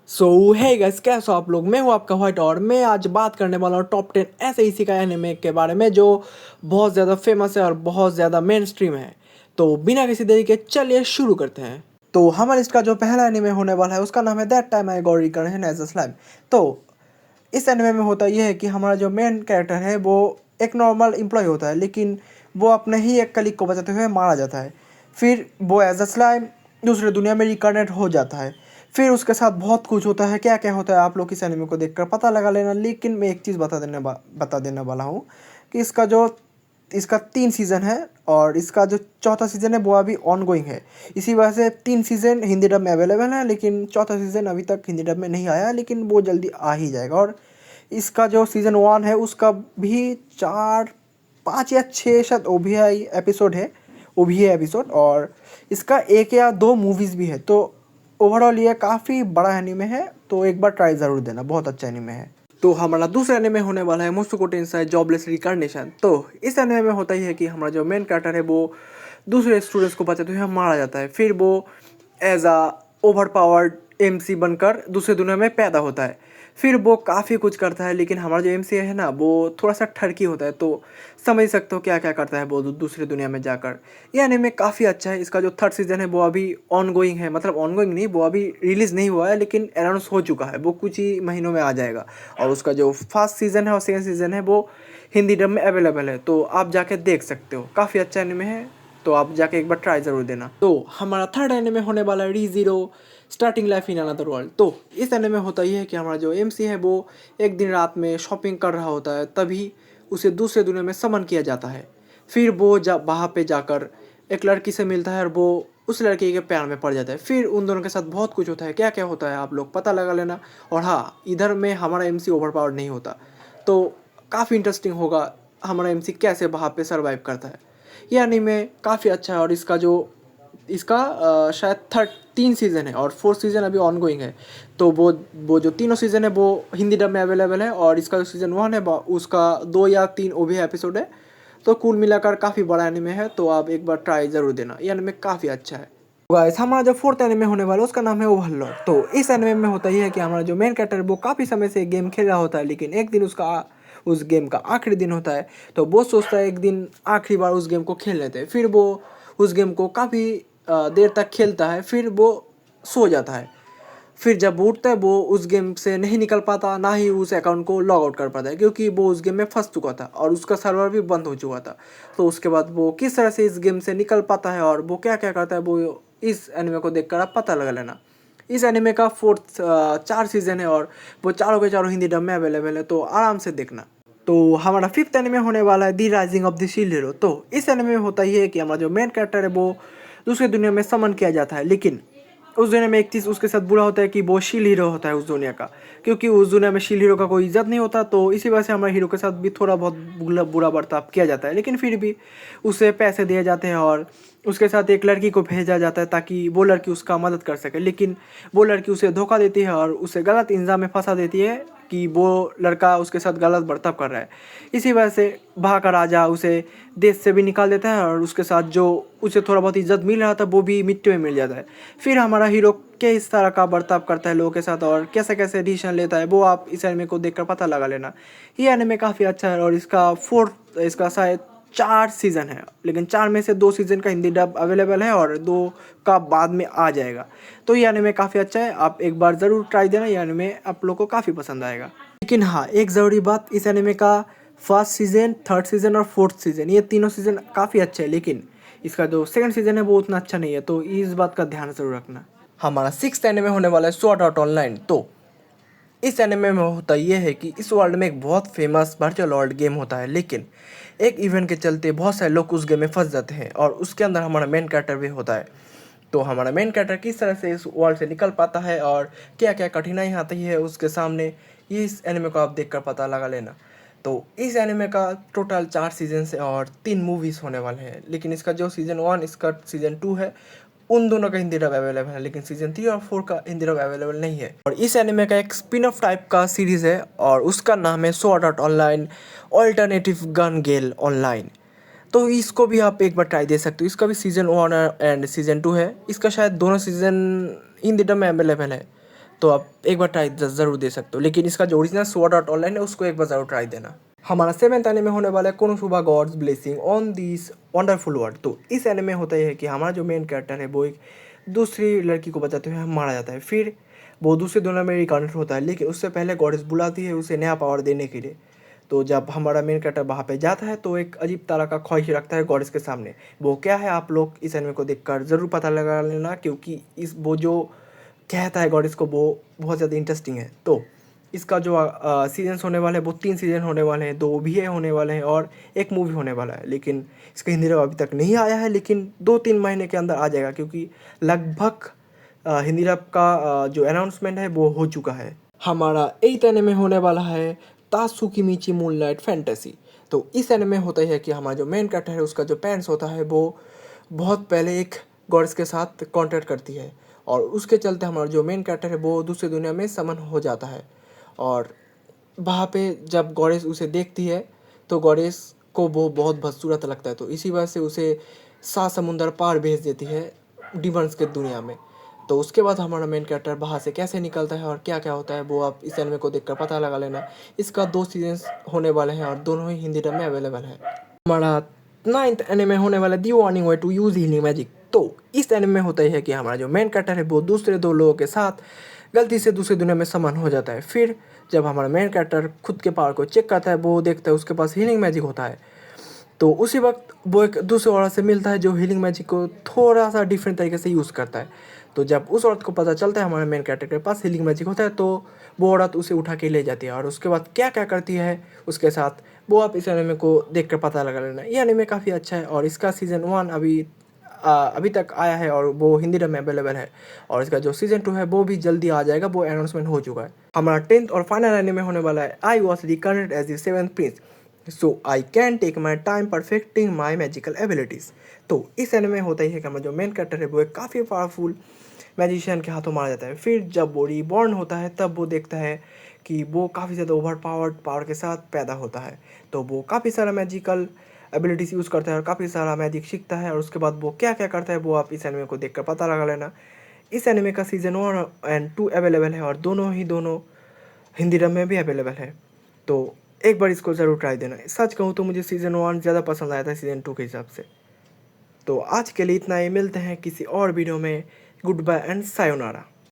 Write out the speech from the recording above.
सो hey guys, कैसे हो आप लोग। मैं हूँ आपका व्हाइट और मैं आज बात करने वाला हूँ टॉप 10 ऐसे इसी का एनिमे के बारे में जो बहुत ज़्यादा फेमस है और बहुत ज़्यादा मेन स्ट्रीम है। तो बिना किसी देरी के चलिए शुरू करते हैं। तो हमारे लिस्ट का जो पहला एनिमे होने वाला है उसका नाम है that time I got recognition as a slime. तो इस एनिमे में होता यह है कि हमारा जो मेन कैरेक्टर है वो एक नॉर्मल एम्प्लॉय होता है, लेकिन वो अपने ही एक कलीग को बचाते हुए मारा जाता है। फिर वो एज अ स्लाइम दूसरे दुनिया में रिकनेक्ट हो जाता है। फिर उसके साथ बहुत कुछ होता है, क्या क्या होता है आप लोग इस एनिमे को देखकर पता लगा लेना। लेकिन मैं एक चीज़ बता देने वाला हूँ कि इसका 3 सीज़न है और इसका जो चौथा सीज़न है वो अभी ऑन गोइंग है। इसी वजह से 3 सीज़न हिंदी डब में अवेलेबल है, लेकिन चौथा सीज़न अभी तक हिंदी डब में नहीं आया, लेकिन वो जल्दी आ ही जाएगा। और इसका जो सीज़न 1 है उसका भी 4 5 या 6 शायद ओ भी है एपिसोड, और इसका 1 या 2 मूवीज़ भी है। तो ओवरऑल ये काफ़ी बड़ा एनीमे है, तो एक बार ट्राई ज़रूर देना, बहुत अच्छा एनीमे है। तो हमारा दूसरा एनीमे होने वाला है मुत्सुको टेंसाई जॉबलेस रिकॉग्निशन। तो इस एनीमे में होता ही है कि हमारा जो मेन कैरेक्टर है वो दूसरे स्टूडेंट्स को बचाते हुए मारा जाता है। फिर वो एज आ ओवर पावर्ड एमसी बनकर दूसरे दुनिया में पैदा होता है। फिर वो काफ़ी कुछ करता है, लेकिन हमारा जो एमसी है ना वो थोड़ा सा ठरकी होता है, तो समझ सकते हो क्या क्या करता है वो दूसरे दुनिया में जाकर। ये एनीमे काफ़ी अच्छा है। इसका जो 3rd सीज़न है वो अभी ऑन गोइंग है, मतलब ऑन गोइंग नहीं, वो अभी रिलीज़ नहीं हुआ है, लेकिन अनाउंस हो चुका है, वो कुछ ही महीनों में आ जाएगा। और उसका जो फर्स्ट सीज़न है और सेकेंड सीज़न है वो हिंदी डब में अवेलेबल है, तो आप जाके देख सकते हो। काफ़ी अच्छा एनीमे है, तो आप जाके एक बार ट्राई ज़रूर देना। तो हमारा थर्ड एनीमे होने वाला है Re Zero starting life in another world. तो इस एनीमे में होता ये है कि हमारा जो एमसी है वो एक दिन रात में शॉपिंग कर रहा होता है, तभी उसे दूसरे दुनिया में समन किया जाता है। फिर वो वहाँ पे जाकर एक लड़की से मिलता है और वो उस लड़की के प्यार में पड़ जाता है। फिर उन दोनों के साथ बहुत कुछ होता है, क्या क्या होता है आप लोग पता लगा लेना। और हाँ, इधर में हमारा एमसी ओवर पावर नहीं होता, तो काफ़ी इंटरेस्टिंग होगा हमारा एमसी कैसे वहाँ पे सर्वाइव करता है। ये एनीमे काफ़ी अच्छा है, और इसका शायद 3 सीज़न है और 4th सीज़न अभी ऑन गोइंग है। तो वो जो तीनों सीज़न है वो हिंदी डब में अवेलेबल है, और इसका जो सीज़न 1 है उसका 2 या 3 OVA एपिसोड है। तो कुल मिलाकर काफ़ी बड़ा एनीमे है, तो आप एक बार ट्राई ज़रूर देना। ये एनीमे काफ़ी अच्छा है। गाइस, हमारा जो फोर्थ एनिमे होने वाला है उसका नाम है ओवरलॉर्ड। तो इस एनिमे में होता ही है कि हमारा जो मेन कैरेक्टर है वो काफ़ी समय से गेम खेल रहा होता है, लेकिन एक दिन उस गेम का आखिरी दिन होता है। तो वो सोचता है एक दिन आखिरी बार उस गेम को खेल लेते हैं। फिर वो उस गेम को काफ़ी देर तक खेलता है, फिर वो सो जाता है। फिर जब वो उठता है वो उस गेम से नहीं निकल पाता, ना ही उस अकाउंट को लॉग आउट कर पाता है, क्योंकि वो उस गेम में फंस चुका था और उसका सर्वर भी बंद हो चुका था। तो उसके बाद वो किस तरह से इस गेम से निकल पाता है और वो क्या क्या करता है वो इस एनिमे को देखकर आप पता लगा लेना। इस एनिमे का 4 सीज़न है और वो चारों के चारों हिंदी डब में अवेलेबल है, तो आराम से देखना। तो हमारा 5th एनिमे होने वाला है the rising of the shield hero. तो इस एनिमे में होता ही है कि हमारा जो मेन कैरेक्टर है वो दूसरी दुनिया में समन किया जाता है, लेकिन उस दुनिया में एक चीज़ उसके साथ बुरा होता है कि वो शील्ड हीरो होता है उस दुनिया का, क्योंकि उस दुनिया में शील्ड हीरो का कोई इज्जत नहीं होता। तो इसी वजह से हमारे हीरो के साथ भी थोड़ा बहुत बुरा बर्ताव किया जाता है, लेकिन फिर भी उसे पैसे दिए जाते हैं और उसके साथ एक लड़की को भेजा जाता है ताकि वो लड़की उसका मदद कर सके। लेकिन वो लड़की उसे धोखा देती है और उसे गलत इल्ज़ाम में फंसा देती है कि वो लड़का उसके साथ गलत बर्ताव कर रहा है। इसी वजह से वहाँ का राजा उसे देश से भी निकाल देता है और उसके साथ जो उसे थोड़ा बहुत इज्जत मिल रहा था वो भी मिट्टी में मिल जाता है। फिर हमारा हीरो किस तरह का बर्ताव करता है लोगों के साथ और कैसे कैसे डिसीजन लेता है वो आप इस एनिमे को देखकर पता लगा लेना। ये एनिमे काफ़ी अच्छा है और इसका शायद 4 सीज़न है, लेकिन 4 में से 2 सीज़न का हिंदी डब अवेलेबल है और 2 का बाद में आ जाएगा। तो ये एनिमे काफ़ी अच्छा है, आप एक बार ज़रूर ट्राई देना। ये एनिमे आप लोग को काफ़ी पसंद आएगा। लेकिन हाँ, एक ज़रूरी बात, इस एनिमे का 1st सीज़न, 3rd सीज़न और 4th सीज़न ये तीनों सीज़न काफ़ी अच्छे हैं, लेकिन इसका जो 2nd सीज़न है वो उतना अच्छा नहीं है, तो इस बात का ध्यान ज़रूर रखना। हमारा 6th एनिमे होने वाला है स्वॉर्ड आर्ट ऑनलाइन। तो इस एनिमे में होता ये है कि इस वर्ल्ड में एक बहुत फेमस वर्चुअल वर्ल्ड गेम होता है, लेकिन एक इवेंट के चलते बहुत सारे लोग उस गेम में फंस जाते हैं और उसके अंदर हमारा मेन कैरेक्टर भी होता है। तो हमारा मेन कैरेक्टर किस तरह से इस वर्ल्ड से निकल पाता है और क्या क्या कठिनाई आती है उसके सामने, ये इस एनिमे को आप देखकर पता लगा लेना। तो इस एनिमे का टोटल 4 सीजन है और 3 मूवीज़ होने वाले हैं, लेकिन इसका जो सीज़न 1 इसका सीज़न 2 है उन दोनों का हिंदी डब अवेलेबल है, लेकिन सीज़न 3 और 4 का हिंदी डब अवेलेबल नहीं है। और इस एनिमे का एक स्पिन ऑफ टाइप का सीरीज़ है और उसका नाम है sword art online alternative gun gale online. तो इसको भी आप एक बार ट्राई दे सकते हो। इसका भी सीज़न 1 एंड सीज़न 2 है। इसका शायद दोनों सीज़न हिंदी डब में अवेलेबल है, तो आप एक बार ट्राई ज़रूर दे सकते हो, लेकिन इसका जो ओरिजिनल स्वॉर्ड आर्ट ऑनलाइन है उसको एक बार ज़रूर ट्राई देना। हमारा 7th एनिमे होने वाला है Konosuba God's blessing on this wonderful world. तो इस एनिमे होता है कि हमारा जो मेन कैरेक्टर है वो एक दूसरी लड़की को बचाते हुए मारा जाता है। फिर वो दूसरी दुनिया में रिकॉर्ड होता है, लेकिन उससे पहले गॉडेस बुलाती है उसे नया पावर देने के लिए। तो जब हमारा मेन कैरेक्टर वहाँ पे जाता है तो एक अजीब तरह का ख्वाहिश रखता है गॉडेस के सामने। वो क्या है आप लोग इस एनिमे को देखकर ज़रूर पता लगा लेना, क्योंकि इस वो जो कहता है गॉडेस को वो बहुत ज़्यादा इंटरेस्टिंग है। तो इसका जो सीजन्स होने वाले हैं वो 3 सीजन होने वाले हैं, 2 OVA होने वाले हैं और एक मूवी होने वाला है। लेकिन इसका हिंदी डब अभी तक नहीं आया है, लेकिन 2-3 महीने के अंदर आ जाएगा, क्योंकि लगभग हिंदी डब का जो अनाउंसमेंट है वो हो चुका है। हमारा 8th एनिमे होने वाला है तात्सुकिमिची मूनलाइट फैंटेसी। तो इस एनिमे होता है कि हमारा जो मेन कैरेक्टर है उसका जो पेरेंट्स होता है वो बहुत पहले एक गॉड्स के साथ कॉन्टैक्ट करती है, और उसके चलते हमारा जो मेन कैरेक्टर है वो दूसरी दुनिया में समन हो जाता है। और वहाँ पे जब गॉडेस उसे देखती है तो गॉडेस को वो बहुत बदसूरत लगता है, तो इसी वजह से उसे 7 समुंदर पार भेज देती है डिमंस के दुनिया में। तो उसके बाद हमारा मेन कैरेक्टर वहाँ से कैसे निकलता है और क्या क्या होता है वो आप इस एनिमे को देखकर पता लगा लेना। इसका 2 सीजन्स होने वाले हैं और दोनों ही हिंदी डब में अवेलेबल है। हमारा 9th एनिमे होने वाला the warning way to use healing magic. तो इस एनिमे में होता है कि हमारा जो मेन कैरेक्टर है वो दूसरे 2 लोगों के साथ गलती से दूसरी दुनिया में समन हो जाता है। फिर जब हमारा मेन कैरेक्टर खुद के पावर को चेक करता है वो देखता है उसके पास हीलिंग मैजिक होता है। तो उसी वक्त वो एक दूसरे औरत से मिलता है जो हीलिंग मैजिक को थोड़ा सा डिफरेंट तरीके से यूज़ करता है। तो जब उस औरत को पता चलता है हमारे मेन कैरेक्टर के पास हीलिंग मैजिक होता है तो वो औरत उसे उठा के ले जाती है, और उसके बाद क्या क्या करती है उसके साथ वो आप इस एनिमे को देख कर पता लगा लेना। ये एनिमे काफ़ी अच्छा है और इसका सीज़न 1 अभी तक आया है और वो हिंदी डब में अवेलेबल है, और इसका जो सीज़न 2 है वो भी जल्दी आ जाएगा, वो अनाउंसमेंट हो चुका है। हमारा 10th और फाइनल एनिमे होने वाला है I was recorded as the 7th prince so I can take my time perfecting my magical abilities. तो इस एनिमे होता ही है कि हमारा जो मेन कैरेक्टर है वो एक काफ़ी पावरफुल मैजिशियन के हाथों मारा जाता है। फिर जब वो रीबॉर्न होता है तब वो देखता है कि वो काफ़ी ज़्यादा ओवर पावर के साथ पैदा होता है। तो वो काफ़ी सारा मैजिकल एबिलिटीज़ यूज़ करता है और काफ़ी सारा मैजिक सीखता है, और उसके बाद वो क्या क्या करता है वो आप इस एनिमे को देखकर पता लगा लेना। इस एनिमे का सीज़न 1 एंड 2 अवेलेबल है और दोनों हिंदी डब में भी अवेलेबल है। तो एक बार इसको ज़रूर ट्राई देना। सच कहूँ तो मुझे सीज़न 1 ज़्यादा पसंद आया था सीज़न 2 के हिसाब से। तो आज के लिए इतना ही, मिलते हैं किसी और वीडियो में। Goodbye and sayonara.